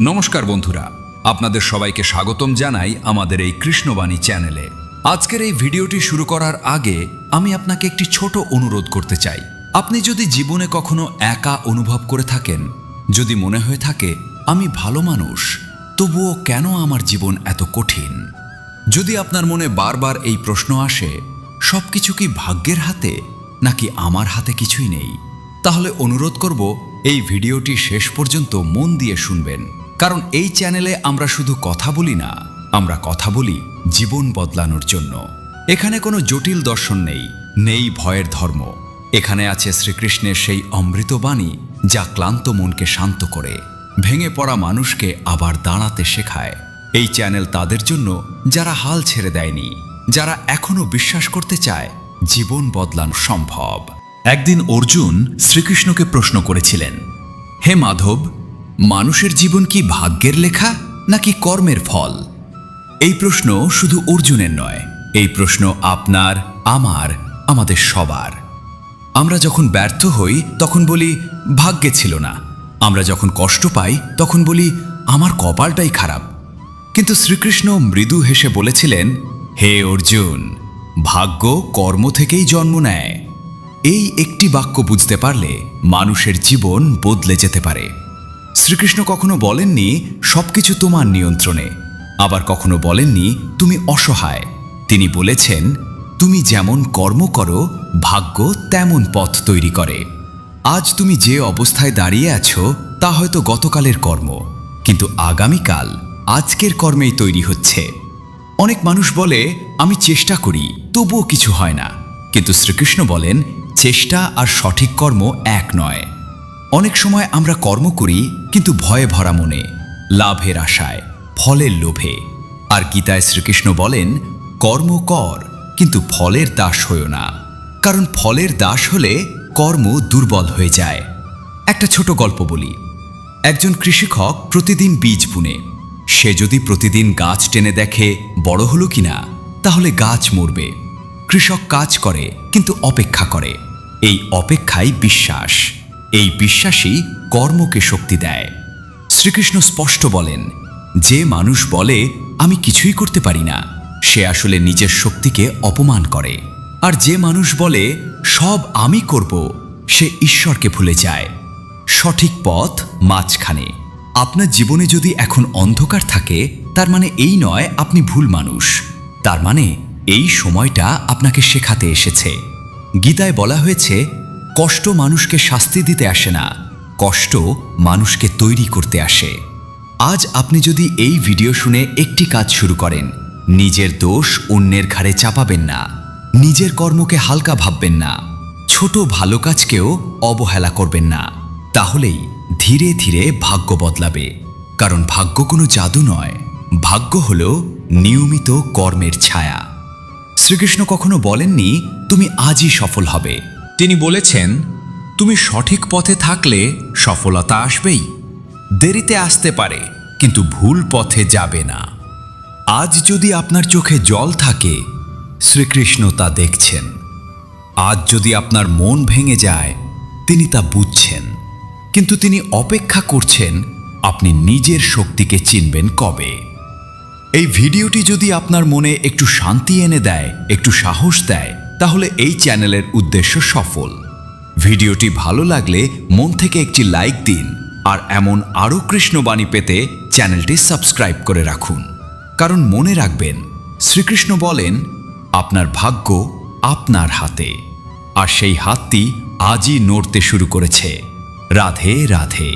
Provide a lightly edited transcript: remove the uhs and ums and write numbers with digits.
নমস্কার বন্ধুরা, আপনাদের সবাইকে স্বাগতম জানাই আমাদের এই কৃষ্ণবাণী চ্যানেলে। আজকের এই ভিডিওটি শুরু করার আগে আমি আপনাকে একটি ছোট অনুরোধ করতে চাই। আপনি যদি জীবনে কখনো একা অনুভব করে থাকেন, যদি মনে হয়ে থাকে আমি ভালো মানুষ, তবুও কেন আমার জীবন এত কঠিন, যদি আপনার মনে বারবার এই প্রশ্ন আসে সবকিছু কি ভাগ্যের হাতে নাকি আমার হাতে কিছুই নেই, তাহলে অনুরোধ করব এই ভিডিওটি শেষ পর্যন্ত মন দিয়ে শুনবেন। কারণ এই চ্যানেলে আমরা শুধু কথা বলি না, আমরা কথা বলি জীবন বদলানোর জন্য। এখানে কোনো জটিল দর্শন নেই, নেই ভয়ের ধর্ম। এখানে আছে শ্রীকৃষ্ণের সেই অমৃত বাণী, যা ক্লান্ত মনকে শান্ত করে, ভেঙে পড়া মানুষকে আবার দাঁড়াতে শেখায়। এই চ্যানেল তাদের জন্য যারা হাল ছেড়ে দেয়নি, যারা এখনো বিশ্বাস করতে চায় জীবন বদলানো সম্ভব। একদিন অর্জুন শ্রীকৃষ্ণকে প্রশ্ন করেছিলেন, হে মাধব, মানুষের জীবন কি ভাগ্যের লেখা নাকি কর্মের ফল? এই প্রশ্ন শুধু অর্জুনের নয়, এই প্রশ্ন আপনার, আমাদের সবার। আমরা যখন ব্যর্থ হই তখন বলি ভাগ্যে ছিল না, আমরা যখন কষ্ট পাই তখন বলি আমার কপালটাই খারাপ। কিন্তু শ্রীকৃষ্ণ মৃদু হেসে বলেছিলেন, হে অর্জুন, ভাগ্য কর্ম থেকেই জন্ম নেয়। এই একটি বাক্য বুঝতে পারলে মানুষের জীবন বদলে যেতে পারে। শ্রীকৃষ্ণ কখনো বলেননি সবকিছু তোমার নিয়ন্ত্রণে, আবার কখনো বলেননি তুমি অসহায়। তিনি বলেছেন, তুমি যেমন কর্ম করো ভাগ্য তেমন পথ তৈরি করে। আজ তুমি যে অবস্থায় দাঁড়িয়ে আছো তা হয়তো গতকালের কর্ম, কিন্তু আগামীকাল আজকের কর্মেই তৈরি হচ্ছে। অনেক মানুষ বলে আমি চেষ্টা করি তবুও কিছু হয় না, কিন্তু শ্রীকৃষ্ণ বলেন চেষ্টা আর সঠিক কর্ম এক নয়। অনেক সময় আমরা কর্ম করি কিন্তু ভয়ে ভরা মনে, লাভের আশায়, ফলের লোভে। আর গীতায় শ্রীকৃষ্ণ বলেন, কর্ম কর কিন্তু ফলের দাস হইও না, কারণ ফলের দাস হলে কর্ম দুর্বল হয়ে যায়। একটা ছোট গল্প বলি। একজন কৃষক প্রতিদিন বীজ বুনে। সে যদি প্রতিদিন গাছ টেনে দেখে বড় হলো কিনা, তাহলে গাছ মরবে। কৃষক কাজ করে কিন্তু অপেক্ষা করে। এই অপেক্ষাই বিশ্বাস, এই বিশ্বাসই কর্মকে শক্তি দেয়। শ্রীকৃষ্ণ স্পষ্ট বলেন, যে মানুষ বলে আমি কিছুই করতে পারি না, সে আসলে নিজের শক্তিকে অপমান করে। আর যে মানুষ বলে সব আমি করব, সে ঈশ্বরকে ভুলে যায়। সঠিক পথ মাঝখানে। আপনার জীবনে যদি এখন অন্ধকার থাকে, তার মানে এই নয় আপনি ভুল মানুষ, তার মানে এই সময়টা আপনাকে শেখাতে এসেছে। গীতায় বলা হয়েছে, কষ্ট মানুষকে শাস্তি দিতে আসে না, কষ্ট মানুষকে তৈরি করতে আসে। আজ আপনি যদি এই ভিডিও শুনে একটি কাজ শুরু করেন, নিজের দোষ অন্যের ঘাড়ে চাপাবেন না, নিজের কর্মকে হালকা ভাববেন না, ছোট ভালো কাজকেও অবহেলা করবেন না, তাহলেই ধীরে ধীরে ভাগ্য বদলাবে। কারণ ভাগ্য কোনো জাদু নয়, ভাগ্য হলো নিয়মিত কর্মের ছায়া। শ্রীকৃষ্ণ কখনো বলেননি তুমি আজই সফল হবে। তিনি বলেছেন, তুমি সঠিক পথে থাকলে সফলতা আসবেই। দেরিতে আসতে পারে, কিন্তু ভুল পথে যাবে না। আজ যদি আপনার চোখে জল থাকে, শ্রীকৃষ্ণ তা দেখছেন। আজ যদি আপনার মন ভেঙে যায়, তিনি তা বুঝছেন। কিন্তু তিনি অপেক্ষা করছেন আপনি নিজের শক্তিকে চিনবেন কবে। এই ভিডিওটি যদি আপনার মনে একটু শান্তি এনে দেয়, একটু সাহস দেয়, তাহলে এই চ্যানেলের উদ্দেশ্য সফল। ভিডিওটি ভালো লাগলে মন থেকে একটি লাইক দিন, আর এমন আরও কৃষ্ণবাণী পেতে চ্যানেলটি সাবস্ক্রাইব করে রাখুন। কারণ মনে রাখবেন, শ্রীকৃষ্ণ বলেন আপনার ভাগ্য আপনার হাতে, আর সেই হাতটি আজই নড়তে শুরু করেছে। রাধে রাধে।